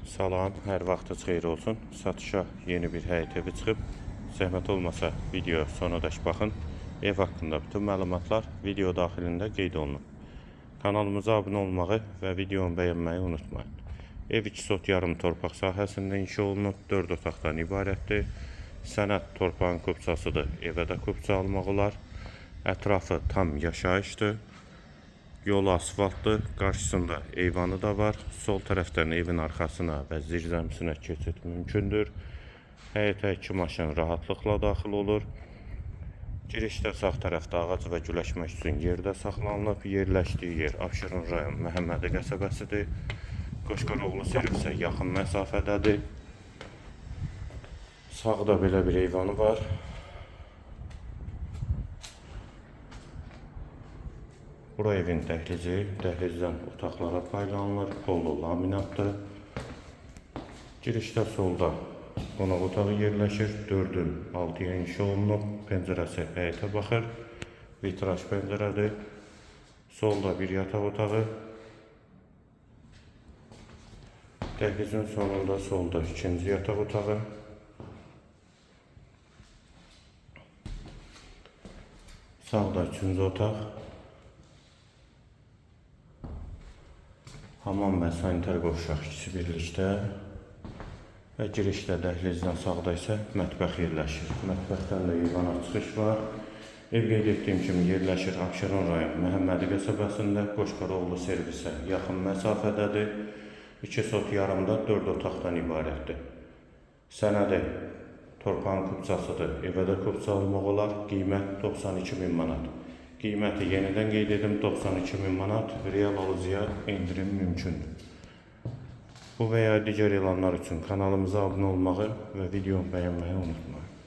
Salam, hər vaxtınız xeyir olsun. Satışa yeni bir həyət evi çıxıb. Zəhmət olmasa video sonadək baxın. Ev haqqında bütün məlumatlar video daxilində qeyd olunub. Kanalımıza abunə olmağı və videonu bəyənməyi unutmayın. Ev 2 sot yarım torpaq sahəsində inşa olunub, 4 otaqdan ibarətdir. Sənəd torpağın kupçasıdır, evə də kupça almaq olar. Ətrafı tam yaşayışdır. Yolu asfaltdır, qarşısında eyvanı da var. Sol tərəfdən evin arxasına və zirzəmisinə keçid mümkündür. Həyətə 2 maşın rahatlıqla daxil olur. Girişdə sağ tərəfdə ağac və güləşmək üçün yerdə saxlanılıb. Yerləşdiyi yer Abşeron rayon Məhəmmədi qəsəbəsidir. Qoşqaroğlu servisə yaxın məsafədədir. Sağda belə bir eyvanı var. Bura evin dəhlizi, dəhlizdən otaqlara paylanılır, polo laminatdır. Girişdə solda qonaq otağı yerləşir, 4-ün 6-ya inşa olunub, pəncərəsi həyətə baxır, vitraj pəncərədir. Solda bir yataq otağı, dəhlizin sonunda solda ikinci yataq otağı. Sağda üçüncü otaq. Hamam və sanitar qovşaq ikisi birlikdə və girişdə dəhlizdən sağda isə mətbəx yerləşir. Mətbəxdən də eyvana çıxış var. Ev qeyd etdiyim kimi yerləşir Abşeron rayon Məhəmmədi qəsəbəsində, Qoşqaroğlu servisə yaxın məsafədədir. 2 sot yarımda 4 otaqdan ibarətdir. Sənədi torpağın kupçasıdır, evə də kupça almaq olar. Qiymət 92.000 manat. Qiyməti yenidən qeyd edim, 92.000 manat, real alıcıya indirim mümkündür. Bu və ya digər elanlar üçün kanalımıza abunə olmağı və videonu bəyənməyi unutmayın.